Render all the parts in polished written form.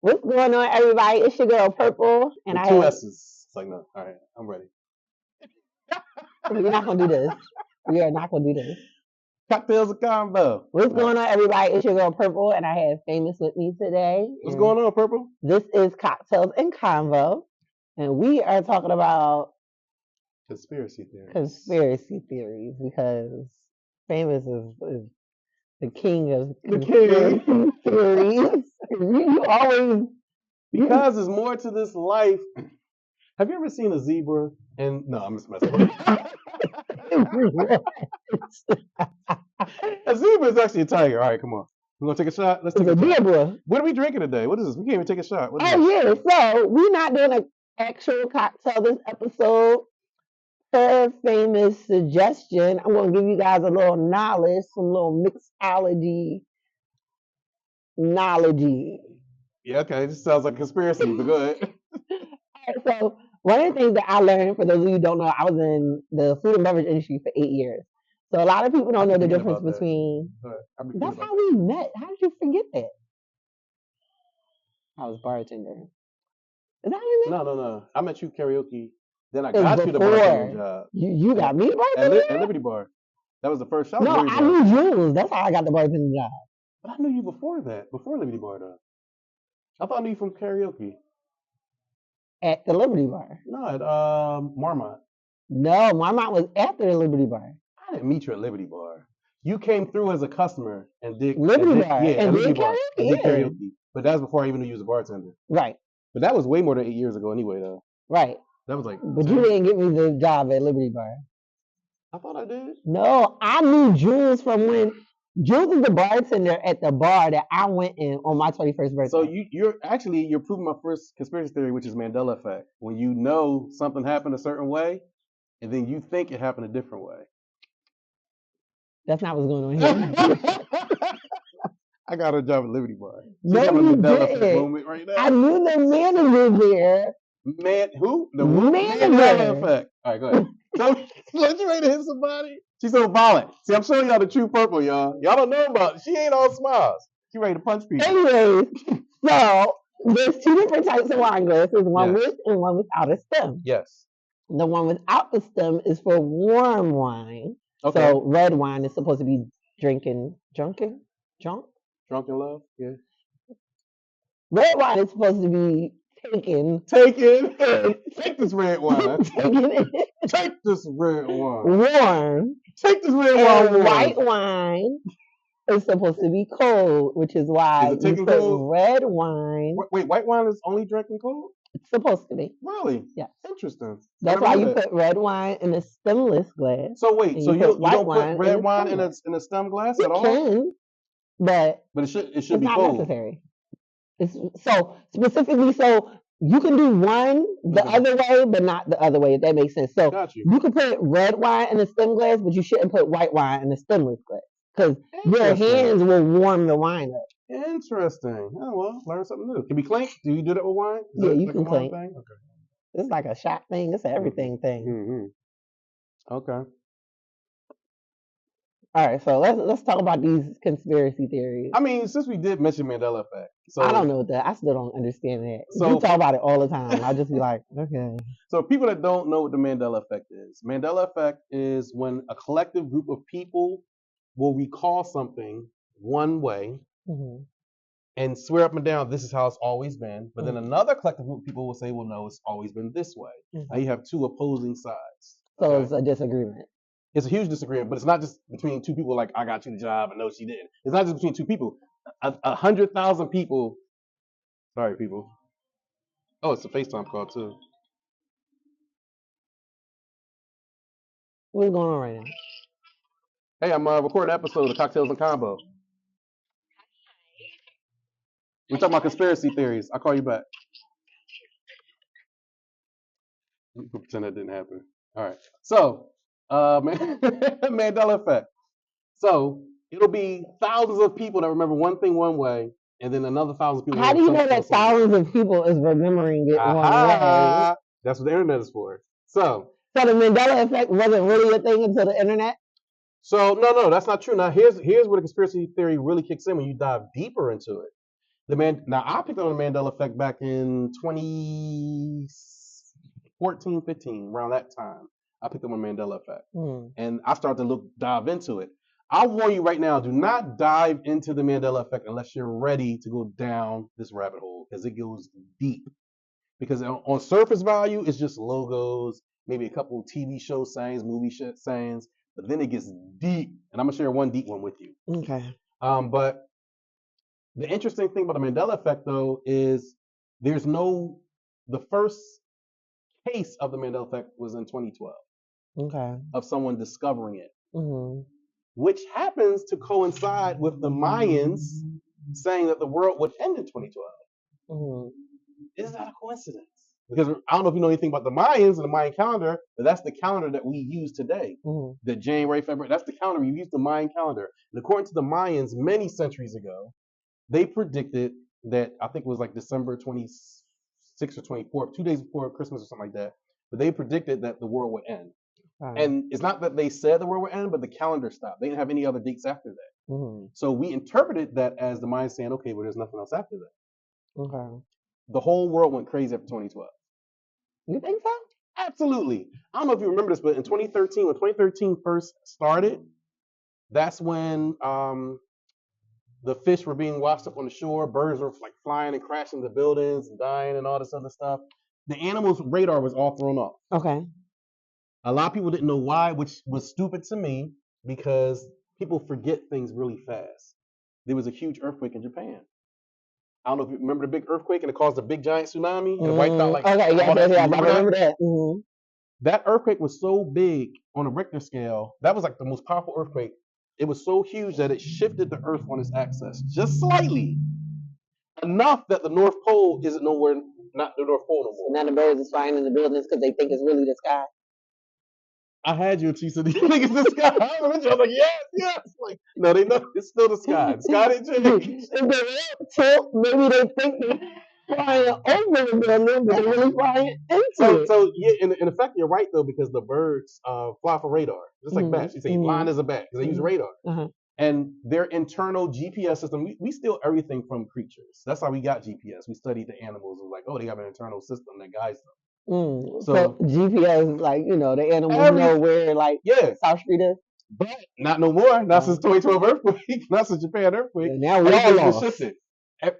What's going on, everybody? It's your girl Purple, and With I two have. S's. It's like, no. All right, I'm ready. We're not gonna do this. We are not gonna do this. Cocktails and combo. What's going on, everybody? It's your girl Purple, and I have Famous with me today. What's going on, Purple? This is Cocktails and Convo, and we are talking about Conspiracy theories. conspiracy theories because Famous is the king of The king. conspiracy theories. You always Because there's more to this life. Have you ever seen a zebra? And no, I'm just messing with you. A zebra is actually a tiger. All right, come on. We're going to take a shot? Let's take It's a a shot. zebra. What are we drinking today? What is this? We can't even take a shot. What is Oh this? yeah, so we're not doing an actual cocktail this episode. Per Famous suggestion, I'm gonna give you guys a little knowledge, some little mixology knowledge. Yeah, okay. This sounds like a conspiracy, but go ahead. So one of the things that I learned, for those of you who don't know, I was in the food and beverage industry for 8 years. So a lot of people don't know the forget difference about that. between. Go ahead. I be That's thinking how about we met. How did you forget that? I was bartender. Is that how we met? No. I met you karaoke. Then I It was got you the before. bartending job. You got me At bartender? Liberty Bar. That was the first shot. No, Liberty I Bar. knew Jules. That's how I got the bartender job. But I knew you before that. Before Liberty Bar, though. I thought I knew you from karaoke. At the Liberty Bar. No, at Marmont. No, my mom was after the Liberty Bar. I didn't meet you at Liberty Bar. You came through as a customer and did Liberty Bar. Yeah, And at Liberty did Bar. karaoke, And did yeah. karaoke. But that was before I even knew you was a bartender. Right, But that was way more than 8 years ago anyway, though. right. That was like. But 10. you didn't get me the job at Liberty Bar. I thought I did. No, I knew Jules from when Jules is the bartender at the bar that I went in on my 21st birthday. So you're proving my first conspiracy theory, which is Mandela effect. When you know something happened a certain way, and then you think it happened a different way. That's not what's going on here. I got a job at Liberty Bar. No, got my you Mandela effect didn't. moment right now. I knew the manager there. Man, who? The Manager. Mandela effect. All right, go ahead. So, let you ready to hit somebody? She's so violent. See, I'm showing y'all the true Purple, y'all. Y'all don't know about it. She ain't all smiles. She ready to punch people. Anyways, so there's two different types of wine glasses, one Yes. with and one without a stem. Yes. The one without the stem is for warm wine. Okay. So red wine is supposed to be drunk? Drunken love? Yeah. Red wine is supposed to be taken. Take this red wine. Taken Take this red wine. warm. Take this red And wine. white wine is supposed to be cold, which is why Is it you taken put cold? red wine. Wait, white wine is only drinking cold? It's supposed to be. Really? Yes. Interesting. That's why you put red wine in a stemless glass. So wait, and so you you put white don't wine put red in a wine stem in a stem glass You at all? can, but But it should it's be not cold. necessary. It's so specifically so you can do one the Okay. other way, but not the other way. If that makes sense. So Got you. you can put red wine in a stem glass, but you shouldn't put white wine in a stemless glass because your Interesting. hands will warm the wine up. Interesting. Oh well, learn something new. Can we clink? Do you do that with wine? Is Yeah, that you like can a wine clink. thing? Okay. It's like a shot thing. It's an everything thing. Mm-hmm. Okay. All right, so let's talk about these conspiracy theories. I mean, since we did mention Mandela effect, so I don't know what that. I still don't understand that. So- You talk about it all the time. I'll just be like, okay. So people that don't know what the Mandela effect is when a collective group of people will recall something one way hmm and swear up and down this is how it's always been, but then another collective group of people will say, well, no, it's always been this way. Now you have two opposing sides. So Okay? it's a disagreement. It's a huge disagreement, but it's not just between two people like I got you the job and no, she didn't. It's not just between two people. 100,000 people. Sorry, people. Oh, it's a FaceTime call too. What's going on right now? Hey, I'm recording an episode of Cocktails and Combo. We're talking about conspiracy theories. I'll call you back. Pretend that didn't happen. All right. So, Mandela effect. So, it'll be thousands of people that remember one thing one way, and then another thousand people. How do you know that thousands of people is remembering it one way? That's what the internet is for. So the Mandela effect wasn't really a thing until the internet? So no, that's not true. Now here's where the conspiracy theory really kicks in when you dive deeper into it. Now I picked up on the Mandela effect back in 2014, 15, around that time. I picked up on Mandela effect, and I started to dive into it. I'll warn you right now: do not dive into the Mandela effect unless you're ready to go down this rabbit hole, because it goes deep. Because on surface value, it's just logos, maybe a couple of TV show sayings, movie sayings, but then it gets deep, and I'm gonna share one deep one with you. Okay. But the interesting thing about the Mandela effect, though, is the first case of the Mandela effect was in 2012. Okay. Of someone discovering it, which happens to coincide with the Mayans saying that the world would end in 2012. Is that a coincidence? Because I don't know if you know anything about the Mayans and the Mayan calendar, but that's the calendar that we use today. The January, February, that's the calendar. We use the Mayan calendar. And according to the Mayans, many centuries ago, they predicted that, I think it was like December 26th or 24th, 2 days before Christmas or something like that, but they predicted that the world would end. And it's not that they said the world would end, but the calendar stopped. They didn't have any other dates after that. So we interpreted that as the Mayans saying, okay, well, there's nothing else after that. Okay. The whole world went crazy after 2012. You think so? Absolutely. I don't know if you remember this, but in 2013, when 2013 first started, that's when the fish were being washed up on the shore, birds were like flying and crashing into buildings and dying and all this other stuff. The animals' radar was all thrown off. Okay. A lot of people didn't know why, which was stupid to me, because people forget things really fast. There was a huge earthquake in Japan. I don't know if you remember the big earthquake, and it caused a big giant tsunami and it wiped out like okay, all that. I remember that. That earthquake was so big on a Richter scale. That was like the most powerful earthquake. It was so huge that it shifted the Earth on its axis just slightly, enough that the North Pole isn't not the North Pole no more. Now the birds is flying in the buildings because they think it's really the sky. I had you until you said, "Do you think it's the sky?" I was like, "Yes." Like, no, they know it's still the sky. The sky didn't change. If they tilt, maybe they think they're flying over the building, but they're really flying into it. So yeah, in effect, you're right though, because the birds fly for radar, just like bats. You say blind as a bat because they use radar. And their internal GPS system, we steal everything from creatures. That's how we got GPS. We studied the animals and like, oh, they have an internal system that guides them. So GPS, like, the animals know where, like, South Street is? But not no more. Not since 2012 earthquake. Not since Japan earthquake. Now we all lost. Shifted.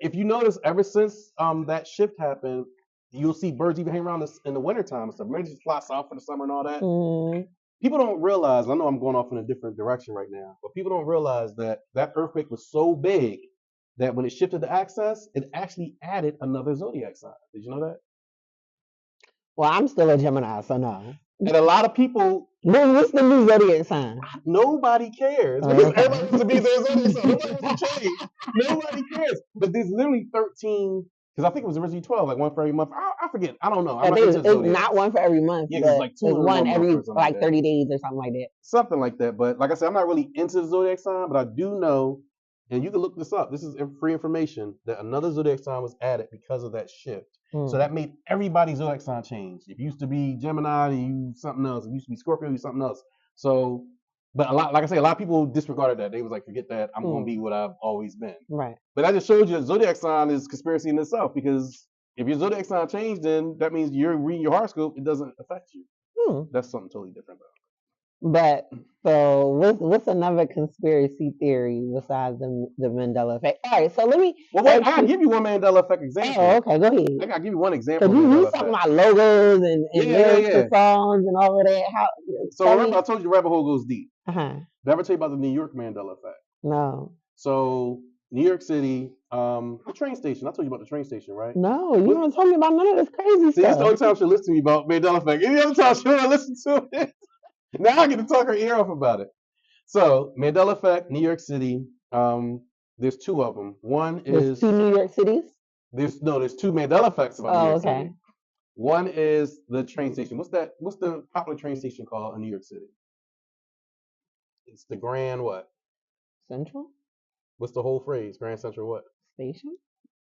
If you notice, ever since that shift happened, you'll see birds even hang around in the wintertime and stuff. Maybe just fly south for the summer and all that. People don't realize, I know I'm going off in a different direction right now, but people don't realize that earthquake was so big that when it shifted the axis, it actually added another zodiac sign. Did you know that? Well, I'm still a Gemini, so no. And a lot of people... What's the new zodiac sign? Nobody cares. Because everybody wants to be their zodiac sign. Nobody wants to change. Nobody cares. But there's literally 13... Because I think it was originally 12, like one for every month. I forget. I don't know. I think it's not one for every month. Yeah, it's like two. It's one every like 30 days or something like that. Something like that. But like I said, I'm not really into the zodiac sign, but I do know, and you can look this up. This is free information, that another zodiac sign was added because of that shift. So that made everybody's zodiac sign change. If you used to be Gemini, you something else. If you used to be Scorpio, you something else. So, but like I say, a lot of people disregarded that. They was like, forget that. I'm going to be what I've always been. Right. But that just shows you zodiac sign is conspiracy in itself, because if your zodiac sign changed, then that means you're reading your horoscope. It doesn't affect you. That's something totally different, though. But so what's another conspiracy theory besides the Mandela effect? All right, so let me. Well, I'll give you one Mandela effect example. Oh, okay, go ahead. I gotta give you one example. Because you talking about logos and lyrics and songs and all of that. So remember, I told you the rabbit hole goes deep. Did I ever tell you about the New York Mandela effect? No. So New York City, the train station. I told you about the train station, right? No, you don't tell me about none of this crazy See, stuff. that's the only time she'll listen to me about Mandela effect. Any other time she'll listen to it. Now I get to talk her ear off about it. So Mandela effect, New York City. There's two of them. One is two New York cities. There's two Mandela effects about New York City. One is the train station. What's the popular train station called in New York City? It's the Grand what? Central. What's the whole phrase? Grand Central what? Station.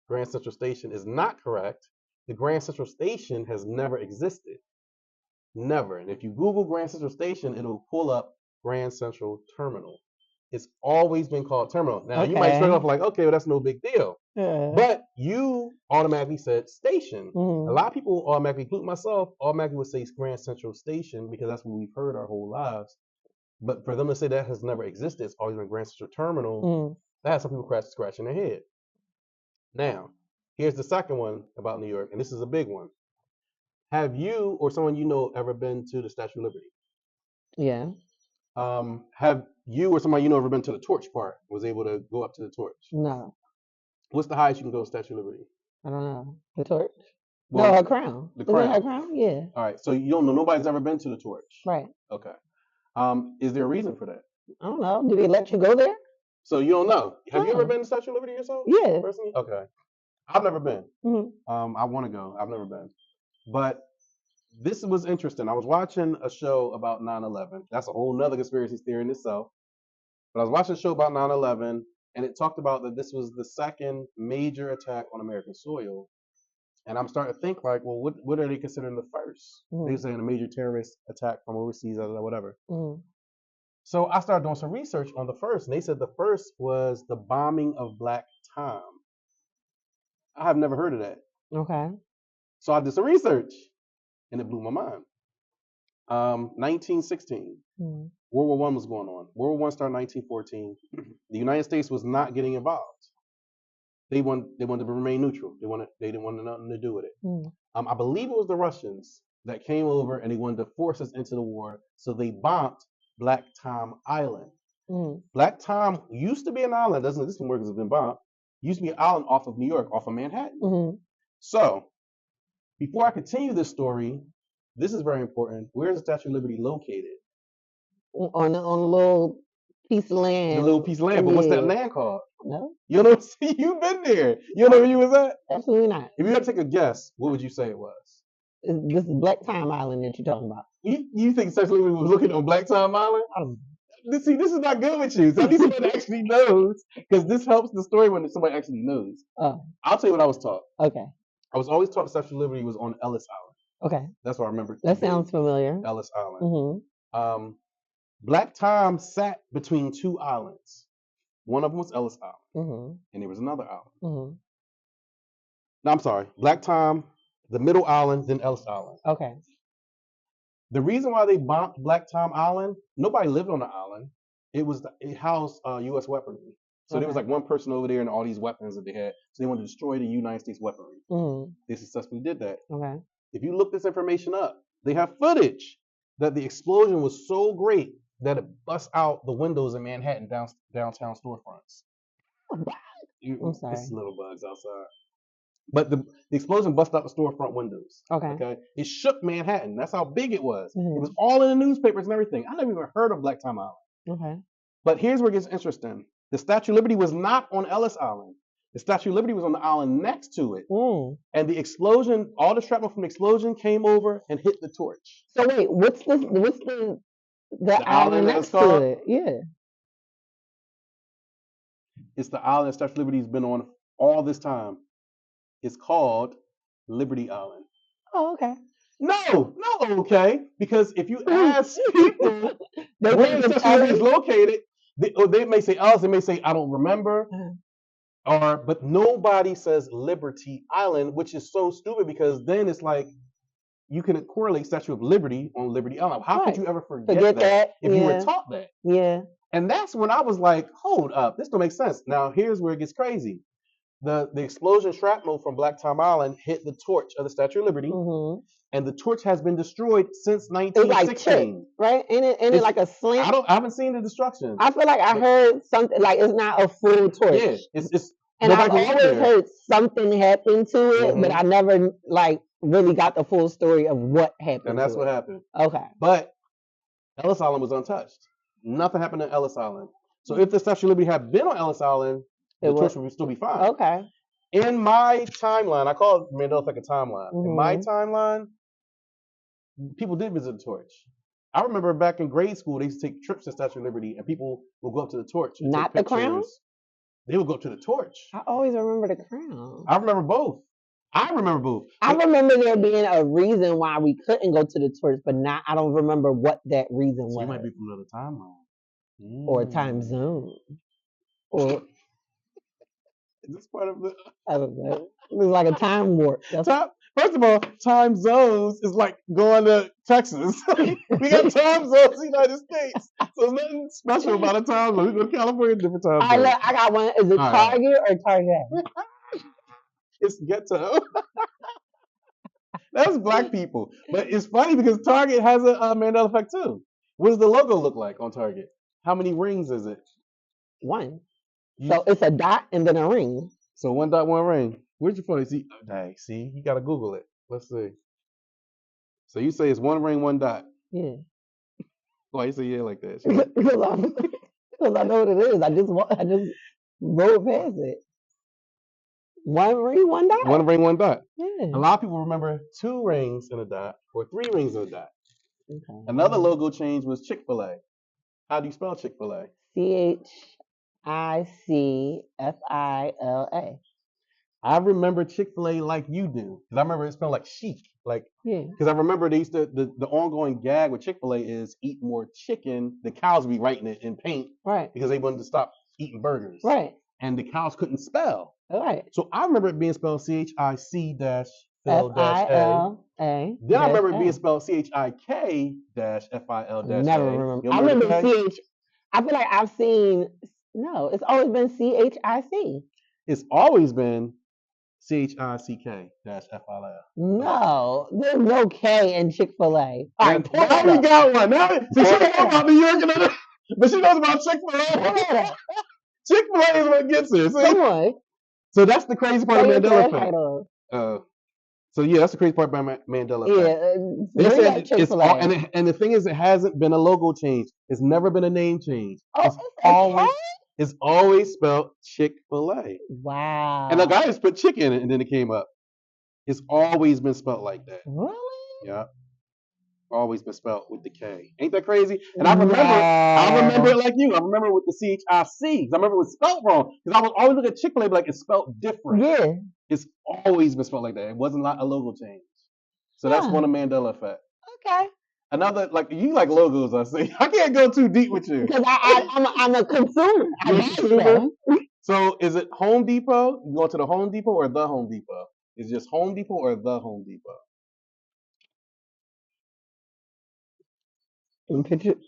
Grand Central Station is not correct. The Grand Central Station has never existed. Never. And if you Google Grand Central Station, it'll pull up Grand Central Terminal. It's always been called terminal. Now you might start off like, okay, well, that's no big deal. Yeah. But you automatically said station. A lot of people automatically, including myself, automatically would say Grand Central Station because that's what we've heard our whole lives. But for them to say that has never existed, it's always been Grand Central Terminal, that has some people scratching their head. Now, here's the second one about New York, and this is a big one. Have you or someone you know ever been to the Statue of Liberty? Yeah. Have you or somebody you know ever been to the torch part? Was able to go up to the torch? No. What's the highest you can go to Statue of Liberty? I don't know. The torch? Well, no, her crown. The crown. Is it her crown? Yeah. All right. So you don't know, nobody's ever been to the torch? Right. Okay. Is there a reason for that? I don't know. Do they let you go there? So you don't know. Have you ever been to Statue of Liberty yourself? Yeah. Personally? Okay. I've never been. I want to go. I've never been. But this was interesting. I was watching a show about 9/11. That's a whole nother conspiracy theory in itself. But I was watching a show about 9/11, and it talked about that this was the second major attack on American soil. And I'm starting to think like, well, what are they considering the first? They're saying a major terrorist attack from overseas, or whatever. So I started doing some research on the first, and they said the first was the bombing of Black Tom. I have never heard of that. Okay. So I did some research, and it blew my mind. 1916, World War I was going on. World War I started in 1914. The United States was not getting involved. They wanted to remain neutral. They didn't want nothing to do with it. I believe it was the Russians that came over and they wanted to force us into the war, so they bombed Black Tom Island. Black Tom used to be an island. Doesn't this one work because it's been bombed? Used to be an island off of New York, off of Manhattan. So before I continue this story, this is very important. Where is the Statue of Liberty located? On a little piece of land. A little piece of land, but what's that land called? No. You know, you've been there. You don't know where you was at? Absolutely not. If you had to take a guess, what would you say it was? This is Black Tom Island that you're talking about. You think Statue of Liberty was looking on Black Tom Island? See, this is not good with you. So I need somebody that actually knows, because this helps the story when somebody actually knows. I'll tell you what I was taught. Okay. I was always taught the Statue of Liberty was on Ellis Island. Okay. That's what I remember. That sounds familiar. Ellis Island. Black Tom sat between two islands. One of them was Ellis Island, and there was another island. No, I'm sorry. Black Tom, the middle island, then Ellis Island. Okay. The reason why they bombed Black Tom Island, nobody lived on the island. It housed U.S. weaponry. So there was like one person over there and all these weapons that they had. So they wanted to destroy the United States weaponry. They successfully did that. Okay. If you look this information up, they have footage that the explosion was so great that it bust out the windows in Manhattan downtown storefronts. I'm sorry. It's little bugs outside. But the explosion bust out the storefront windows. Okay. It shook Manhattan. That's how big it was. It was all in the newspapers and everything. I never even heard of Black Tom Island. Okay. But here's where it gets interesting. The Statue of Liberty was not on Ellis Island. The Statue of Liberty was on the island next to it. And the explosion, all the shrapnel from the explosion came over and hit the torch. So wait, what's the island next to it? Yeah. It's the island that Statue of Liberty's been on all this time. It's called Liberty Island. Oh, okay. No, okay. Because if you ask people where the Statue of Liberty is located, they may say Ellis, they may say I don't remember. But nobody says Liberty Island, which is so stupid because then it's like you can correlate Statue of Liberty on Liberty Island. How could you ever forget that if you were taught that? Yeah. And that's when I was like, hold up, this don't make sense. Now here's where it gets crazy. The explosion shrapnel from Black Tom Island hit the torch of the Statue of Liberty, and the torch has been destroyed since 1916. Right? Ain't it like a slant? I haven't seen the destruction. I feel like I heard something like it's not a full torch. Yeah, it's and I've always heard something happened to it, but I never like really got the full story of what happened. And that's what happened. Okay. But Ellis Island was untouched. Nothing happened to Ellis Island. So if the Statue of Liberty had been on Ellis Island, the torch would still be fine. Okay. In my timeline, I call it Mandela's like a timeline. In my timeline, people did visit the torch. I remember back in grade school, they used to take trips to Statue of Liberty, and people would go up to the torch. And not the crown? They would go up to the torch. I always remember the crown. I remember both. I remember there being a reason why we couldn't go to the torch, but I don't remember what that reason was. You might be from another timeline. or time zone, or Is this part of the I don't know. It's like a time warp. First of all, time zones is like going to Texas. We got time zones in the United States. So there's nothing special about a time zone. We go to California, different time zone. I got one. Is it Target or Target? It's ghetto. That's black people. But it's funny because Target has a Mandela effect too. What does the logo look like on Target? How many rings is it? One. So it's a dot and then a ring. So 1 dot, 1 ring. Where's your phone? See, see, you gotta Google it. Let's see. So you say it's 1 ring, 1 dot. Yeah. Why you say yeah like that? Because I know what it is. I just rode past it. 1 ring, 1 dot. 1 ring, 1 dot. Yeah. A lot of people remember 2 rings in a dot or 3 rings in a dot. Okay. Another logo change was Chick-fil-A. How do you spell Chick-fil-A? CHICFILA. I remember Chick-fil-A like you do. Because I remember it spelled like chic. Because I remember they used to, the ongoing gag with Chick-fil-A is eat more chicken. The cows would be writing it in paint. Right. Because they wanted to stop eating burgers. Right. And the cows couldn't spell. Right. So I remember it being spelled CHIC-FILA-A. Then I remember it being spelled CHIK-FIL-A. Never remember. I remember I feel like I've seen, no, it's always been CHIC. It's always been CHICK-FIL-A. No, there's no K in Chick-fil-A. All right, now we got one. Now, see, she knows about New York, but she knows about Chick-fil-A. Chick-fil-A is what gets her. See? Come on. So that's the crazy part of Mandela effect. So yeah, that's the crazy part about Mandela effect. Yeah, they said Chick-fil-A. And the thing is, it hasn't been a logo change. It's never been a name change. It's always spelled Chick-fil-A. Wow. And the guy just put chick in it, and then it came up. It's always been spelled like that. Really? Yeah. Always been spelled with the K. Ain't that crazy? And I remember it like you. I remember with the CHIC. Because I remember it was spelled wrong. Because I was always looking at Chick-fil-A, but like it's spelled different. Yeah. It's always been spelled like that. It wasn't a logo change. So that's one of Mandela effect. Okay. Another, like, you like logos, I say. I can't go too deep with you. Because I'm a consumer. You're a consumer? So is it Home Depot? You go to the Home Depot or the Home Depot? Is it just Home Depot or the Home Depot? I think it's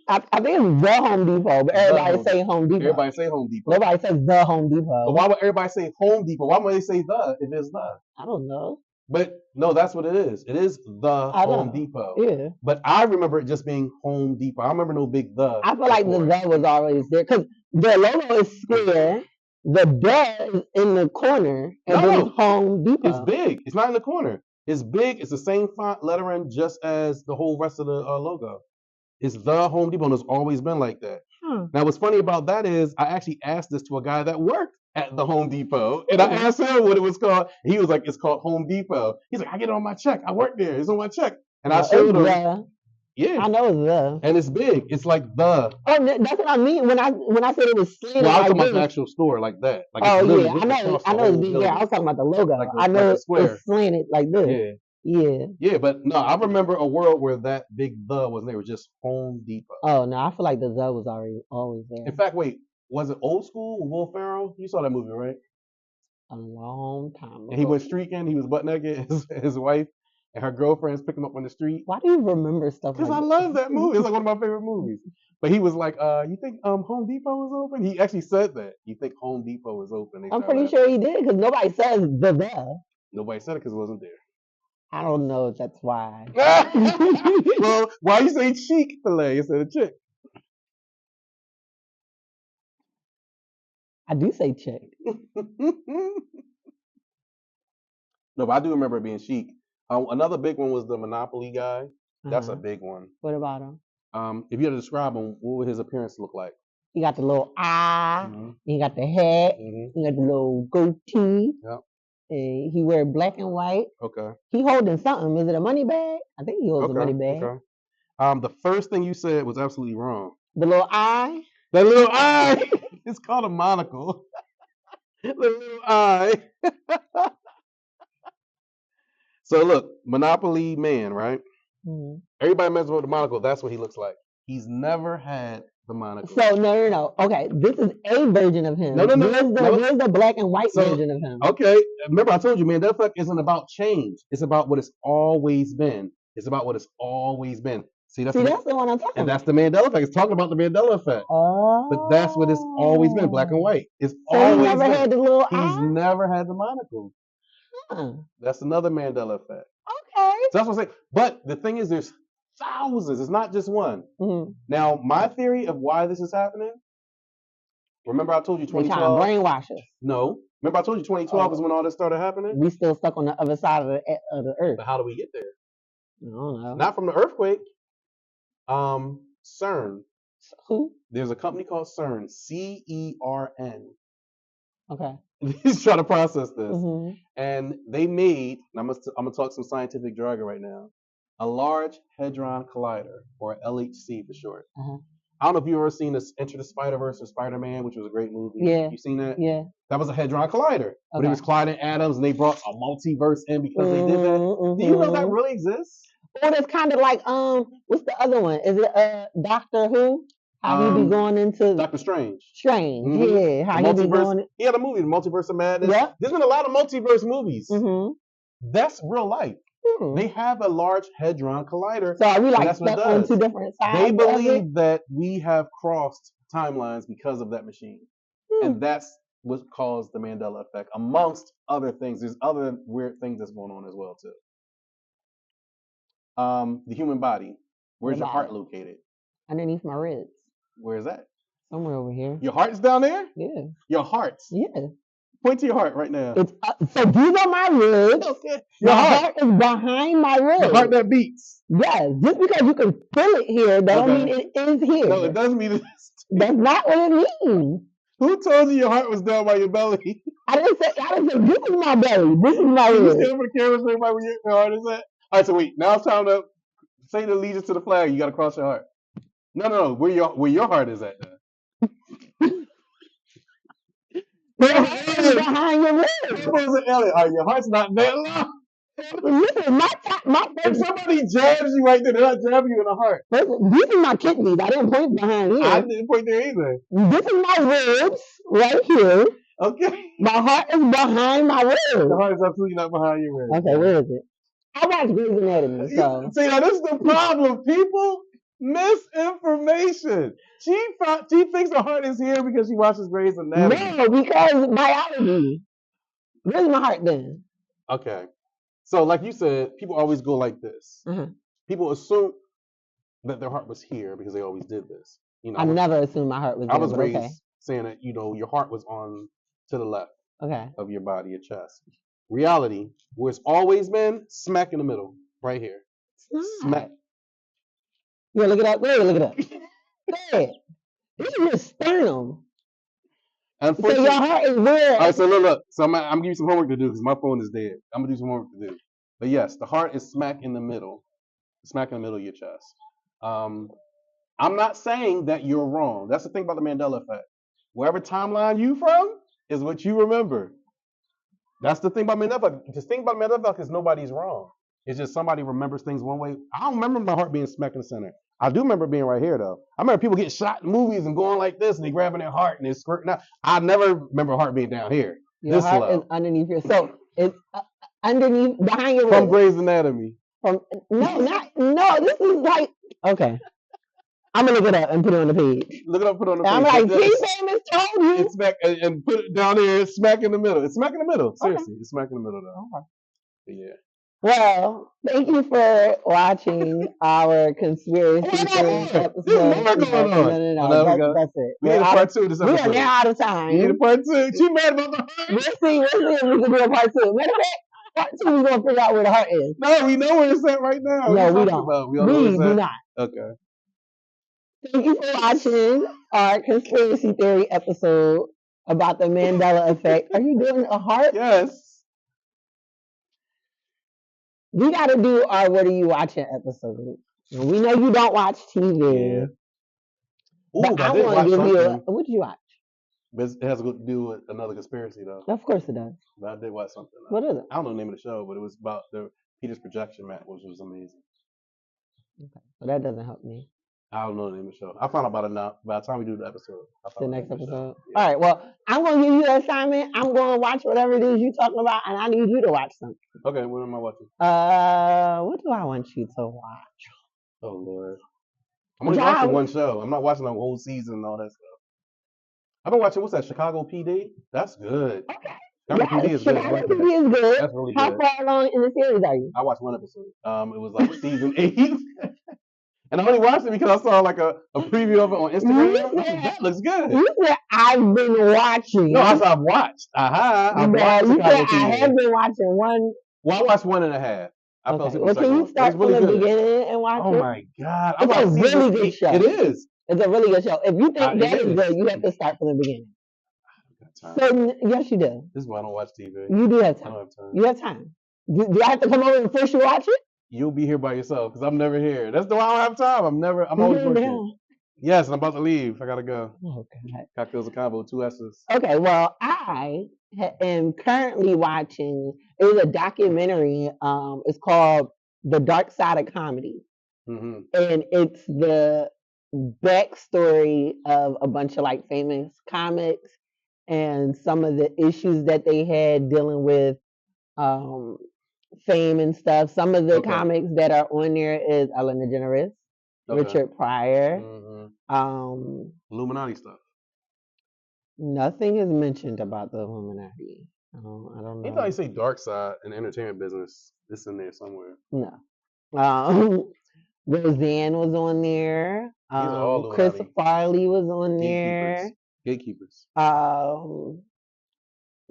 the Home Depot, but everybody say Home Depot. Everybody say Home Depot. Nobody says the Home Depot. But why would everybody say Home Depot? Why would they say the if it's the? I don't know. But no, that's what it is. It is the Home Depot. Yeah. But I remember it just being Home Depot. I remember no big the. I feel like the was always there because the logo is square. The the is in the corner, and then it's Home Depot. It's big. It's not in the corner. It's big. It's the same font lettering just as the whole rest of the logo. It's the Home Depot, and it's always been like that. Now, what's funny about that is I actually asked this to a guy that worked at the Home Depot, and I asked him what it was called. He was like, "It's called Home Depot." He's like, "I get it on my check. I work there. It's on my check." And I showed him. Yeah, I know it's the. And it's big. It's like the. Oh, that's what I mean when I said it was slanted. Well, I was talking about the actual store like that. Like I know it's big. Yeah, I was talking about the logo. Like I know it's slanted like this. Yeah. Yeah. Yeah, but no, I remember a world where that big the wasn't there. It was just Home Depot. Oh, no, I feel like the was always there. In fact, wait, was it Old School with Will Ferrell? You saw that movie, right? A long time ago. And he went streaking. He was butt naked. His wife and her girlfriends picked him up on the street. Why do you remember stuff like that? Because I love that movie. It's like one of my favorite movies. But he was like, you think Home Depot is open? He actually said that. You think Home Depot is open? I'm pretty sure he did because nobody says the. Nobody said it because it wasn't there. I don't know if that's why. Well, why you say Chick-fil-A instead of chick? I do say chick. No, but I do remember it being chic. Another big one was the Monopoly guy. That's a big one. What about him? If you had to describe him, what would his appearance look like? He got the little eye. He got the hat. He got the little goatee. Yep. And he wear black and white. Okay. He holding something. Is it a money bag? I think he holds a money bag. Okay. The first thing you said was absolutely wrong. The little eye? That little eye. It's called a monocle. The little eye. So look, Monopoly man, right? Everybody messes with the monocle. That's what he looks like. He's never had the monocle. So no. Okay, this is a version of him. No. Where's the black and white version of him? Okay, remember I told you, Mandela effect isn't about change. It's about what it's always been. It's about what it's always been. That's the one I'm talking about. And that's the Mandela effect. It's talking about the Mandela effect. Oh. But that's what it's always been, black and white. It's so always he never been. had the little He's never had the monocle. Huh. That's another Mandela effect. Okay. So that's what I'm saying. But the thing is, there's thousands. It's not just one. Mm-hmm. Now, my theory of why this is happening. Remember, I told you 2012. Brainwash us. No. Remember, I told you 2012 is when all this started happening. We still stuck on the other side of the earth. But how do we get there? I don't know. Not from the earthquake. CERN. Who? There's a company called CERN. CERN. Okay. He's trying to process this. Mm-hmm. And they made, and I'm gonna talk some scientific jargon right now, a Large Hadron Collider, or LHC for short. Uh-huh. I don't know if you've ever seen this Enter the Spider-Verse or Spider-Man, which was a great movie. Yeah. You seen that? Yeah. That was a Hadron Collider. Okay. But it was colliding atoms, and they brought a multiverse in because they did that. Mm-hmm. Do you know that really exists? Well, it's kind of like, what's the other one? Is it Doctor Who? How he be going into Doctor Strange. Mm-hmm. Yeah. How he be going? He had a movie, The Multiverse of Madness. Yeah. There's been a lot of multiverse movies. Mm-hmm. That's real life. Mm-hmm. They have a Large Hadron Collider. So are we like stuck on two different sides? They believe that we have crossed timelines because of that machine. And that's what caused the Mandela effect, amongst other things. There's other weird things that's going on as well, too. The human body. Where's your heart located? Underneath my ribs. Where's that? Somewhere over here. Your heart's down there? Yeah. Your heart? Yeah. Point to your heart right now. It's so these are my ribs. Okay. Your heart is behind my ribs. The heart that beats. Yes. Just because you can feel it here, that don't mean it is here. No, it doesn't mean it is. That's not what it means. Who told you your heart was down by your belly? I didn't say this is my belly. This is my ribs. You stand for the camera so everybody where your heart is at? All right, so wait. Now it's time to say the allegiance to the flag. You got to cross your heart. No. Where your heart is at now. Behind your ribs. Your heart's not that long. Listen, if somebody jabs you right there, they're not jabbing you in the heart. These are my kidneys. I didn't point behind here. I didn't point there either. This is my ribs right here. Okay. My heart is behind my ribs. The heart is absolutely not behind your ribs. Okay, where is it? I watch Grey's Anatomy, so. See, now this is the problem, people. Misinformation. She thinks her heart is here because she watches Grey's Anatomy. No, because biology. Where's my heart then? Okay. So, like you said, people always go like this. Mm-hmm. People assume that their heart was here because they always did this. I never assumed my heart was there. I was raised saying that, your heart was on to the left of your body, your chest. Reality, where it's always been, smack in the middle, right here. Smack. Yeah, look it up. There, look it up. There. This is your sternum. So your heart is where? All right, so look. So I'm gonna give you some homework to do because my phone is dead. I'm gonna do some homework to do. But yes, the heart is smack in the middle. Smack in the middle of your chest. I'm not saying that you're wrong. That's the thing about the Mandela effect. Wherever timeline you from is what you remember. That's the thing about Mandela effect. The thing about Mandela effect is nobody's wrong. It's just somebody remembers things one way. I don't remember my heart being smack in the center. I do remember being right here, though. I remember people getting shot in movies and going like this, and they grabbing their heart and they're squirting out. I never remember heart being down here. Your heart is underneath your... So, it's underneath, behind your... From Grey's Anatomy. No, this is like... Okay. I'm going to look it up and put it on the page. Look it up, put it on the page. I'm like, PHAMOUS told you. It's smack, and put it down here, it's smack in the middle. It's smack in the middle. Seriously, it's smack in the middle, though. Okay. Yeah. Well, thank you for watching our conspiracy theory episode. No. That's it. We need a part 2 of this episode. We are now out of time. We need a part 2. She mad about the heart. We'll see if we can do a part 2. Matter of fact, part 2 we're going to figure out where the heart is. No, we know where it's at right now. No, we don't. We do not. Okay. Thank you for watching our conspiracy theory episode about the Mandela effect. Are you doing a heart? Yes. We got to do our What Are You Watching episode. We know you don't watch TV. Yeah. Ooh, but I want to give you what did you watch? But it has to do with another conspiracy, though. Of course it does. But I did watch something. What is it? I don't know the name of the show, but it was about the Peter's projection map, which was amazing. Okay. Well, that doesn't help me. I don't know the name of the show. I found out about it now. By the time we do the episode, The next episode. Yeah. All right. Well, I'm gonna give you the assignment. I'm gonna watch whatever it is you're talking about, and I need you to watch something. Okay. What am I watching? What do I want you to watch? Oh Lord. I'm only watching one show. I'm not watching the whole season and all that stuff. I've been watching, what's that, Chicago PD? That's good. Okay. Chicago PD is good. Chicago PD is good. That's really How good. far along in the series are you? I watched one episode. It was like season 8. And I only watched it because I saw like a preview of it on Instagram. That looks good. You said I've been watching. No, I said I've watched. I've watched you Chicago said PD. I have been watching one. Well, I watched 1.5. I fell asleep. Well, can you start from the beginning and watch it? Oh my God. It's a really good show. It is. It's a really good show. If you think that is good, you have to start from the beginning. So, yes, you do. This is why I don't watch TV. You do have time. I don't have time. You have time. Do I have to come over and force you to watch it? You'll be here by yourself because I'm never here. That's why I don't have time. I'm always working. Yes, and I'm about to leave. I gotta go. Okay. Cocktails and Combo, 2 S's. Okay, well, I am currently watching. It was a documentary. It's called The Dark Side of Comedy, and it's the backstory of a bunch of like famous comics and some of the issues that they had dealing with fame and stuff. Some of the comics that are on there is Ellen DeGeneres, Richard Pryor, Illuminati stuff. Nothing is mentioned about the Illuminati. I don't know. Anytime you say dark side in the entertainment business, it's in there somewhere. No. Roseanne was on there. Chris Farley was on there. Gatekeepers.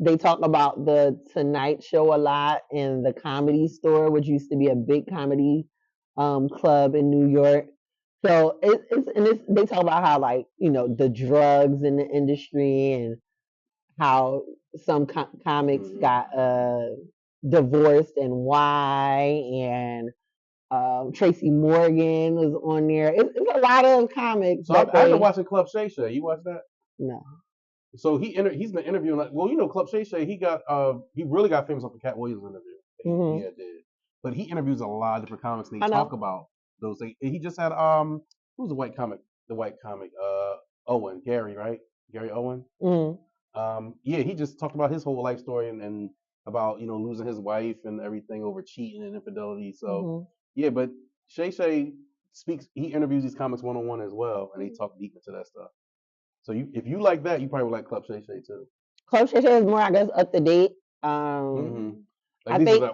They talk about the Tonight Show a lot and the Comedy Store, which used to be a big comedy club in New York. So they talk about how, like, you know, the drugs in the industry and how some comics got divorced and why, and Tracy Morgan was on there. It's a lot of comics. So I've been watching Club Shay Shay. You watch that? No. So he's been interviewing, like, well, you know, Club Shay Shay, he really got famous off the Cat Williams interview. Yeah, did. But he interviews a lot of different comics and they talk about those things. He just had who's the white comic? Owen, Gary, right? Gary Owen. Yeah, he just talked about his whole life story and about, you know, losing his wife and everything over cheating and infidelity. So yeah, but Shay Shay he interviews these comics one-on-one as well, and they talk deep into that stuff. So if you like that, you probably would like Club Shay Shay too. Club Shay Shay is more, I guess, up to date. I think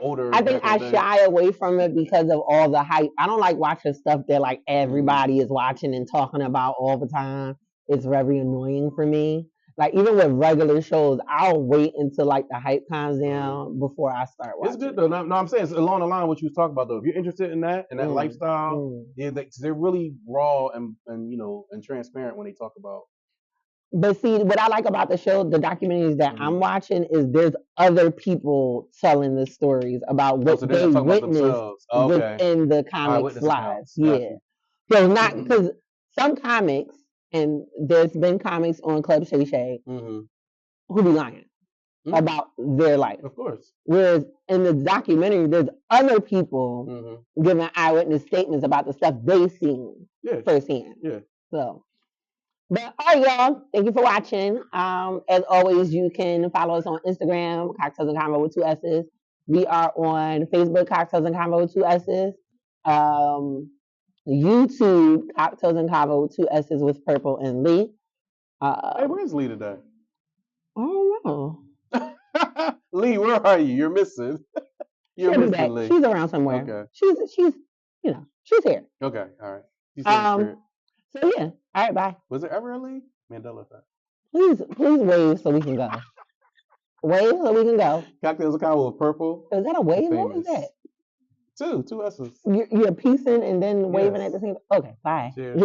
I shy away from it because of all the hype. I don't like watching stuff that like everybody is watching and talking about all the time. It's very annoying for me. Like, even with regular shows, I'll wait until like the hype calms down before I start watching. It's good though. No, I'm saying it's along the line of what you was talking about though. If you're interested in that and that lifestyle, yeah, they're really raw and you know and transparent when they talk about. But see, what I like about the show, the documentaries that I'm watching, is there's other people telling the stories about what they witnessed within the comics' lives. Yeah. So not because some comics, and there's been comics on Club Shay Shay who be lying about their life. Of course. Whereas in the documentary, there's other people giving eyewitness statements about the stuff they seen firsthand. Yeah. So. But all right, y'all. Thank you for watching. As always, you can follow us on Instagram, Cocktails and Convo with 2 S's. We are on Facebook, Cocktails and Convo with 2 S's. YouTube, Cocktails and Convo with 2 S's with Purple and Lee. Hey, where's Lee today? I don't know. Lee, where are you? You're missing. You're missing, Lee. She's around somewhere. Okay. She's she's here. Okay, all right. So yeah. All right, bye. Was there ever a Lee? Mandela effect. Please wave so we can go. Wave so we can go. Cocktails and Convo with Purple. Is that a wave? What was that? 2 S's. You're piecing and then waving at the same. Okay, bye. Cheers.